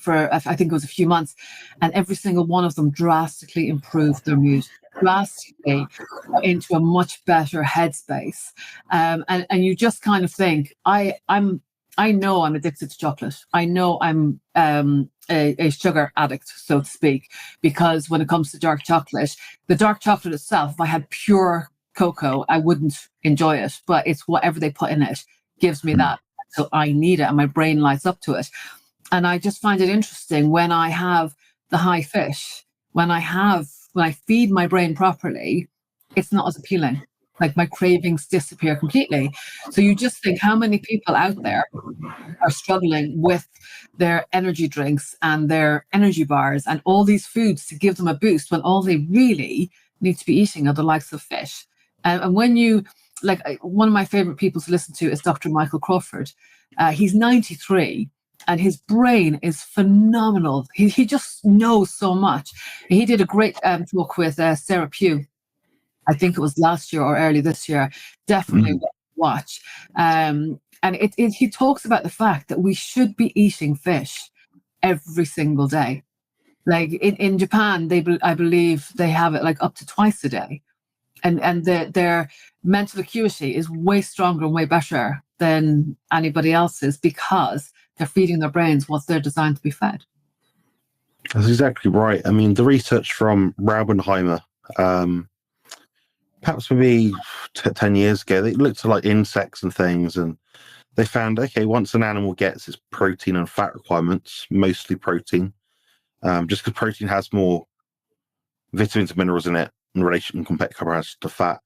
for I think it was a few months, and every single one of them drastically improved their mood, drastically into a much better headspace. And you just kind of think, I know I'm addicted to chocolate. I know I'm a sugar addict, so to speak, because when it comes to dark chocolate, the dark chocolate itself, if I had pure cocoa, I wouldn't enjoy it. But it's whatever they put in it gives me that. So I need it, and my brain lights up to it. And I just find it interesting when I have the high fish, when I feed my brain properly, it's not as appealing. Like my cravings disappear completely. So you just think how many people out there are struggling with their energy drinks and their energy bars and all these foods to give them a boost when all they really need to be eating are the likes of fish. And when you, like, one of my favorite people to listen to is Dr. Michael Crawford. He's 93. And his brain is phenomenal. He just knows so much. He did a great talk with Sarah Pugh. I think it was last year or early this year. Definitely watch. And he talks about the fact that we should be eating fish every single day. Like in Japan, I believe they have it like up to twice a day. And their mental acuity is way stronger and way better than anybody else's because they're feeding their brains what they're designed to be fed. That's exactly right. I mean, the research from Raubenheimer, perhaps maybe 10 years ago, they looked at like insects and things, and they found, okay, once an animal gets its protein and fat requirements, mostly protein, just because protein has more vitamins and minerals in it in relation compared to fat,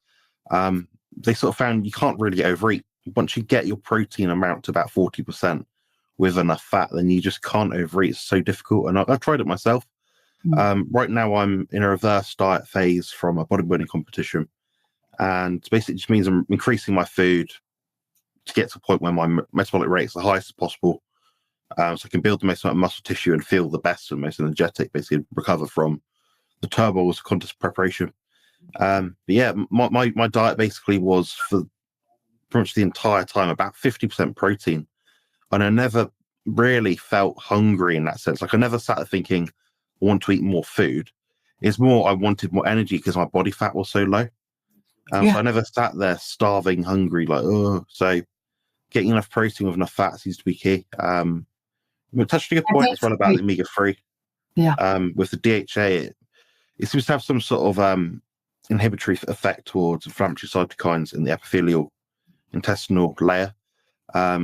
they sort of found you can't really overeat. Once you get your protein amount to about 40%, with enough fat, then you just can't overeat. It's so difficult. And I've tried it myself. Right now I'm in a reverse diet phase from a bodybuilding competition. And basically it just means I'm increasing my food to get to a point where my metabolic rate is the highest as possible. So I can build the most amount of muscle tissue and feel the best and most energetic, basically recover from the turmoils of contest preparation. But yeah, my diet basically was for pretty much the entire time about 50% protein. And I never really felt hungry in that sense. Like I never sat there thinking, I want to eat more food. It's more, I wanted more energy because my body fat was so low. So I never sat there starving, hungry, like, oh. So getting enough protein with enough fat seems to be key. We touched on a good point as well about the omega-3. Yeah. With the DHA, it seems to have some sort of inhibitory effect towards inflammatory cytokines in the epithelial intestinal layer,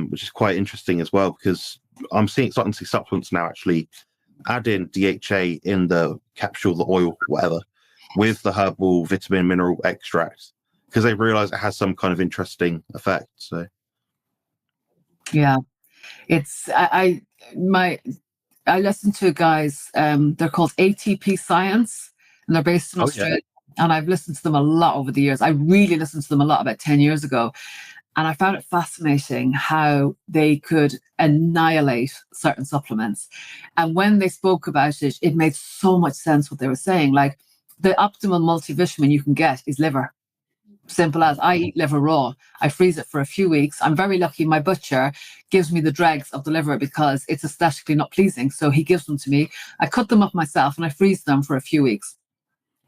which is quite interesting as well, because I'm starting to see supplements now actually add in DHA in the capsule, the oil, whatever, with the herbal vitamin mineral extract, because they realize it has some kind of interesting effect. So yeah, it's I listen to guys, they're called ATP Science, and they're based in Australia. Yeah. And I've listened to them a lot over the years. I really listened to them a lot about 10 years ago. And I found it fascinating how they could annihilate certain supplements. And when they spoke about it, it made so much sense what they were saying. Like the optimal multivitamin you can get is liver. Simple as. I eat liver raw. I freeze it for a few weeks. I'm very lucky my butcher gives me the dregs of the liver because it's aesthetically not pleasing. So he gives them to me. I cut them up myself and I freeze them for a few weeks.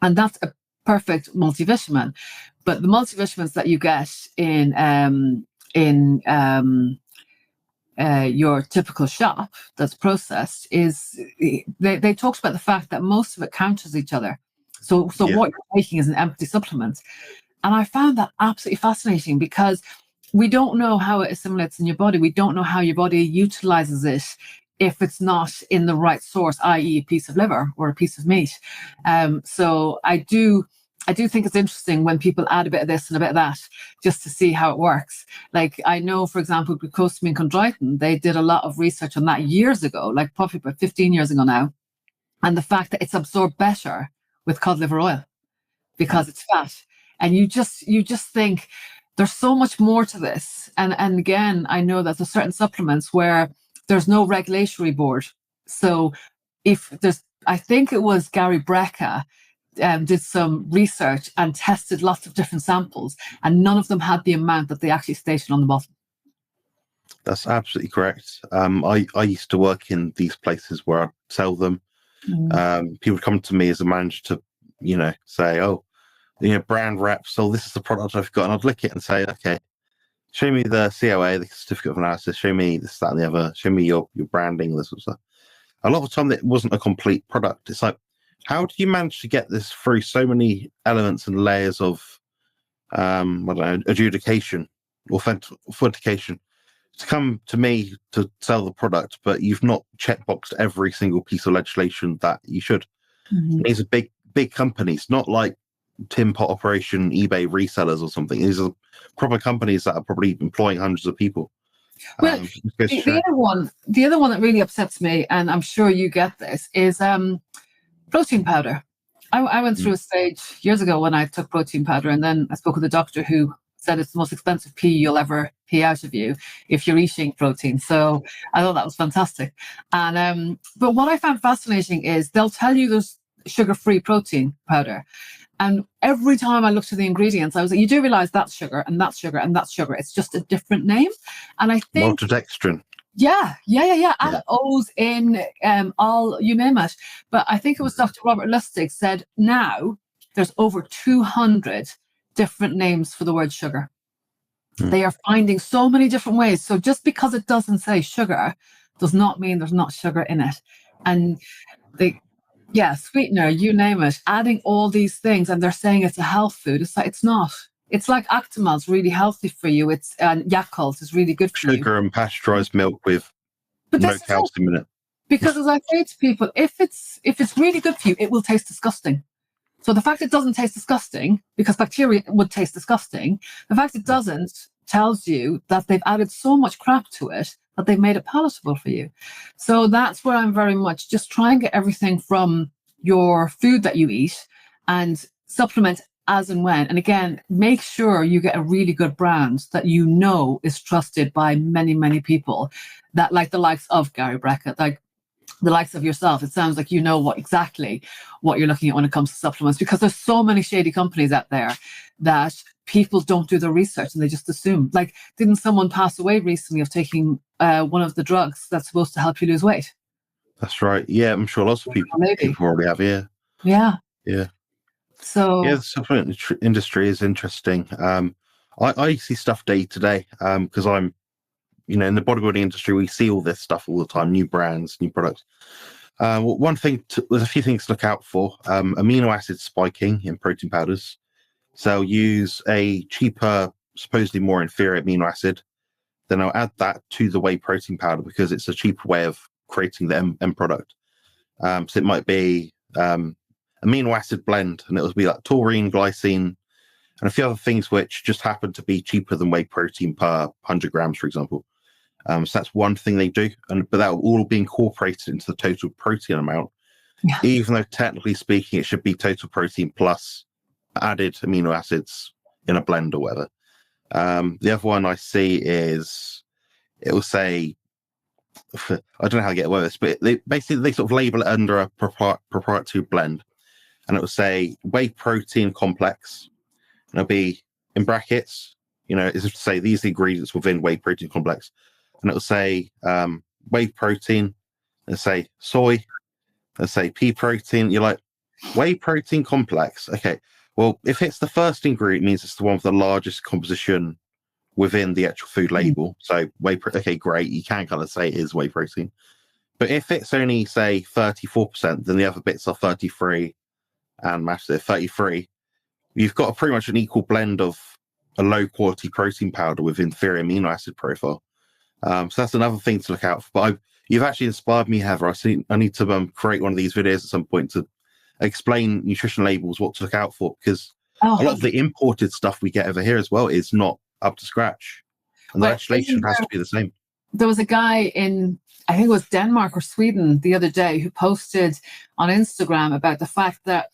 And that's a perfect multivitamin. But the multivitamins that you get in your typical shop that's processed is they talked about the fact that most of it counters each other. So what you're taking is an empty supplement. And I found that absolutely fascinating because we don't know how it assimilates in your body. We don't know how your body utilizes it if it's not in the right source, i.e. a piece of liver or a piece of meat. So I do think it's interesting when people add a bit of this and a bit of that just to see how it works. Like I know, for example, glucosamine chondroitin, they did a lot of research on that years ago, like probably about 15 years ago now. And the fact that it's absorbed better with cod liver oil because it's fat. And you just think there's so much more to this. And again, I know that there's certain supplements where there's no regulatory board. So I think it was Gary Brecka did some research and tested lots of different samples, and none of them had the amount that they actually stated on the bottom. That's absolutely correct. I used to work in these places where I'd sell them. People would come to me as a manager to, say, oh, brand rep, so this is the product I've got. And I'd lick it and say, okay, show me the COA, the certificate of analysis, show me this, that, and the other, show me your branding, this sort of stuff. A lot of the time it wasn't a complete product. It's like, how do you manage to get this through so many elements and layers of adjudication, authentication, to come to me to sell the product, but you've not checkboxed every single piece of legislation that you should. These are big companies, not like Tin Pot Operation, eBay resellers or something. These are proper companies that are probably employing hundreds of people. Well, the other one that really upsets me, and I'm sure you get this, is protein powder. I went through a stage years ago when I took protein powder, and then I spoke with a doctor who said it's the most expensive pee you'll ever pee out of you if you're eating protein. So I thought that was fantastic. And but what I found fascinating is they'll tell you there's sugar-free protein powder. And every time I looked at the ingredients, I was like, you do realize that's sugar and that's sugar and that's sugar. It's just a different name. And I think maltodextrin. Yeah. And O's in all, you name it. But I think it was Dr. Robert Lustig said now there's over 200 different names for the word sugar. They are finding so many different ways. So just because it doesn't say sugar does not mean there's not sugar in it. And sweetener, you name it, adding all these things, and they're saying it's a health food. It's like, it's not. It's like Actimal's really healthy for you. It's Yakult is really good for you. Sugar and pasteurized milk with no calcium in it. Because as I say to people, if it's really good for you, it will taste disgusting. So the fact it doesn't taste disgusting, because bacteria would taste disgusting, the fact it doesn't tells you that they've added so much crap to it that they've made it palatable for you. So that's where I'm very much just try and get everything from your food that you eat and supplement as and when. And again, make sure you get a really good brand that you know is trusted by many, many people, that like the likes of Gary Brackett, like the likes of yourself. It sounds like you know exactly what you're looking at when it comes to supplements, because there's so many shady companies out there that people don't do their research and they just assume. Like, didn't someone pass away recently of taking one of the drugs that's supposed to help you lose weight? That's right. Yeah, I'm sure lots of people already have. Yeah. Yeah. Yeah. So yeah, the supplement industry is interesting. I see stuff day to day because I'm, in the bodybuilding industry, we see all this stuff all the time, new brands, new products. One thing, there's a few things to look out for. Amino acid spiking in protein powders. So use a cheaper, supposedly more inferior amino acid. Then I'll add that to the whey protein powder because it's a cheaper way of creating the end product. So it might be amino acid blend, and it'll be like taurine, glycine, and a few other things which just happen to be cheaper than whey protein per 100 grams, for example. So that's one thing they do, but that will all be incorporated into the total protein amount, even though technically speaking, it should be total protein plus added amino acids in a blend or whatever. The other one I see is, it will say, I don't know how to get away with this, but they sort of label it under a proprietary blend, and it will say whey protein complex, and it'll be in brackets, is to say these are the ingredients within whey protein complex, and it will say whey protein, and say soy, and say pea protein. You're like, whey protein complex. Okay, well, if it's the first ingredient, it means it's the one with the largest composition within the actual food label. So okay, great. You can kind of say it is whey protein. But if it's only, say, 34%, then the other bits are 33 and massive 33. You've got pretty much an equal blend of a low quality protein powder with inferior amino acid profile. So that's another thing to look out for. But you've actually inspired me, Heather. I need to create one of these videos at some point to explain nutrition labels, what to look out for, because a lot of the imported stuff we get over here as well is not up to scratch, and the legislation has to be the same. There was a guy in, I think it was Denmark or Sweden the other day, who posted on Instagram about the fact that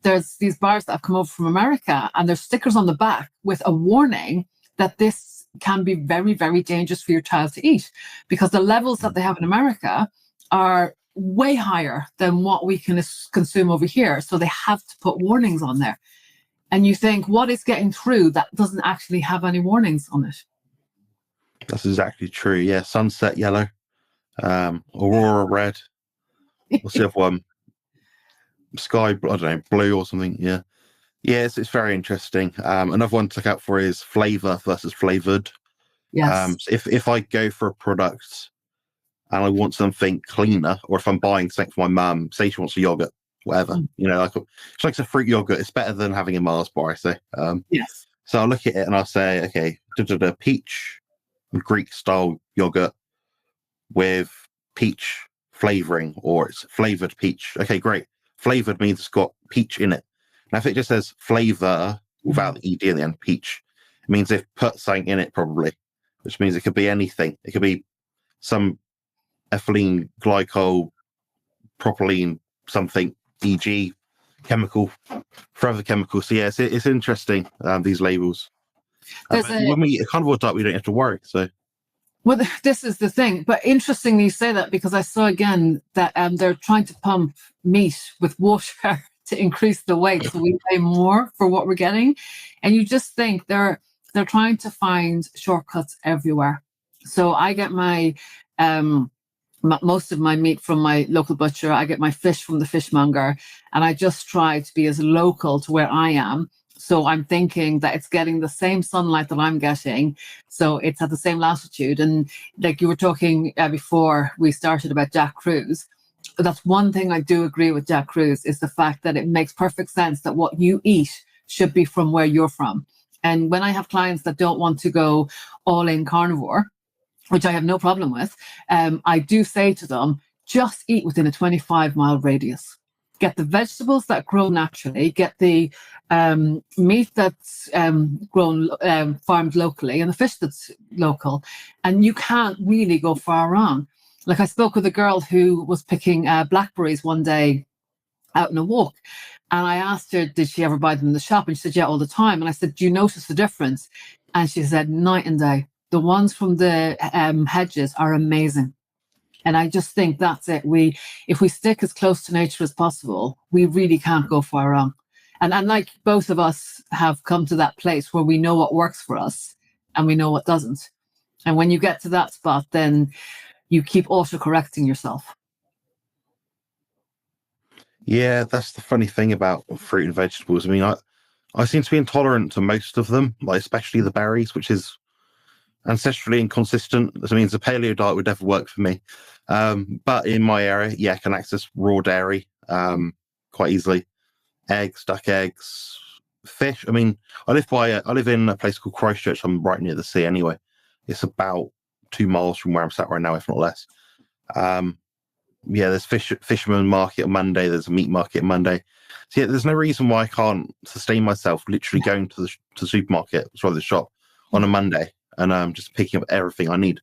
there's these bars that have come over from America, and there's stickers on the back with a warning that this can be very, very dangerous for your child to eat, because the levels that they have in America are way higher than what we can consume over here. So they have to put warnings on there. And you think, what is getting through that doesn't actually have any warnings on it? That's exactly true. Yeah, sunset yellow, aurora red. What's the other one? Sky, I don't know, blue or something. Yeah. Yes, it's very interesting. Another one to look out for is flavor versus flavored. Yes. So if I go for a product and I want something cleaner, or if I'm buying something for my mum, say she wants a yogurt, whatever, like she likes a fruit yogurt, it's better than having a Mars bar, I say. Yes. So I'll look at it and I'll say, okay, peach Greek style yogurt with peach flavoring, or it's flavored peach. Okay, great. Flavored means it's got peach in it. Now, if it just says flavor without the ED in the end, peach, it means they've put something in it probably, which means it could be anything. It could be some ethylene glycol, propylene, something, e.g. chemical, forever chemicals. So yeah, it's interesting, these labels. When we eat a carnivore diet, we don't have to worry. So, well, this is the thing. But interestingly, you say that, because I saw again that they're trying to pump meat with water to increase the weight, so we pay more for what we're getting. And you just think they're trying to find shortcuts everywhere. So I get my most of my meat from my local butcher. I get my fish from the fishmonger, and I just try to be as local to where I am. So I'm thinking that it's getting the same sunlight that I'm getting, so it's at the same latitude. And like you were talking before we started about Jack Cruz, that's one thing I do agree with Jack Cruz, is the fact that it makes perfect sense that what you eat should be from where you're from. And when I have clients that don't want to go all in carnivore, which I have no problem with, I do say to them, just eat within a 25-mile radius. Get the vegetables that grow naturally, get the meat that's grown, farmed locally, and the fish that's local. And you can't really go far wrong. Like, I spoke with a girl who was picking blackberries one day out in a walk, And I asked her, did she ever buy them in the shop? And she said, yeah, all the time. And I said, do you notice the difference? And she said, night and day. The ones from the hedges are amazing. And I just think that's it. If we stick as close to nature as possible, we really can't go far wrong. And like both of us have come to that place where we know what works for us and we know what doesn't. And when you get to that spot, then you keep auto-correcting yourself. Yeah, that's the funny thing about fruit and vegetables. I mean, I seem to be intolerant to most of them, like especially the berries, which is ancestrally inconsistent. That means the paleo diet would never work for me. But in my area, yeah, I can access raw dairy quite easily. Eggs, duck eggs, fish. I mean, I live in a place called Christchurch. I'm right near the sea anyway. It's about 2 miles from where I'm sat right now, if not less. Yeah, there's fisherman market on Monday. There's a meat market on Monday. So yeah, there's no reason why I can't sustain myself literally going to the supermarket, sorry, the shop on a Monday and just picking up everything I need.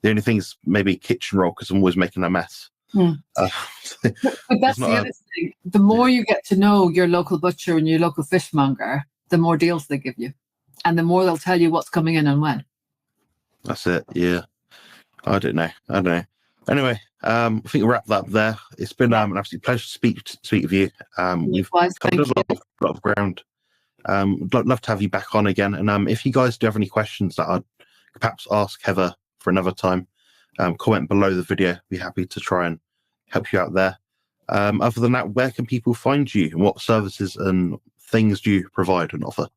The only thing is maybe kitchen roll because I'm always making a mess. But that's the other thing. The more you get to know your local butcher and your local fishmonger, the more deals they give you, and the more they'll tell you what's coming in and when. That's it. Yeah, I don't know. Anyway, I think we'll wrap that up there. It's been an absolute pleasure to speak with you. We've covered a lot of ground. I'd love to have you back on again. And if you guys do have any questions that I'd perhaps ask Heather for another time, comment below the video. Be happy to try and help you out there. Other than that, where can people find you? And what services and things do you provide and offer?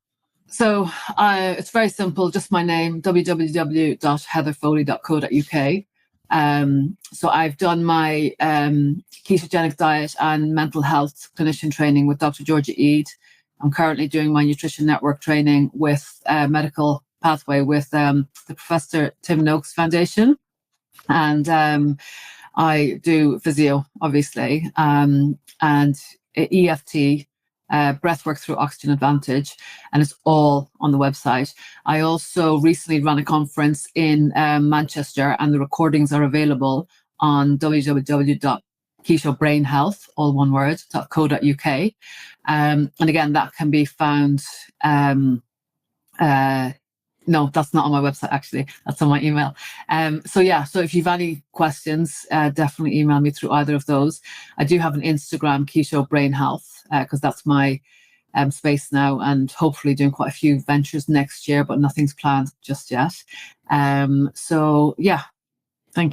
So it's very simple. Just my name, www.heatherfoley.co.uk. So I've done my ketogenic diet and mental health clinician training with Dr. Georgia Ede. I'm currently doing my nutrition network training with medical pathway with the Professor Tim Noakes Foundation. And I do physio, obviously, and EFT, breathwork through Oxygen Advantage, and it's all on the website. I also recently ran a conference in Manchester, and the recordings are available on www.ketobrainhealth, all one word, .co.uk. And again, that can be found. No, that's not on my website, actually. That's on my email. So if you've any questions, definitely email me through either of those. I do have an Instagram, Keto Brain Health, because that's my space now, and hopefully doing quite a few ventures next year, but nothing's planned just yet. Thank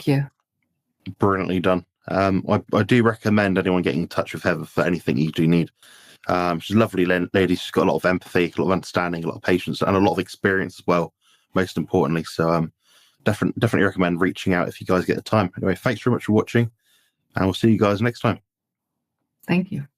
you. Brilliantly done. I do recommend anyone getting in touch with Heather for anything you do need. She's a lovely lady. She's got a lot of empathy, a lot of understanding, a lot of patience, and a lot of experience as well, most importantly. So definitely recommend reaching out if you guys get the time. Anyway, thanks very much for watching, and we'll see you guys next time. Thank you.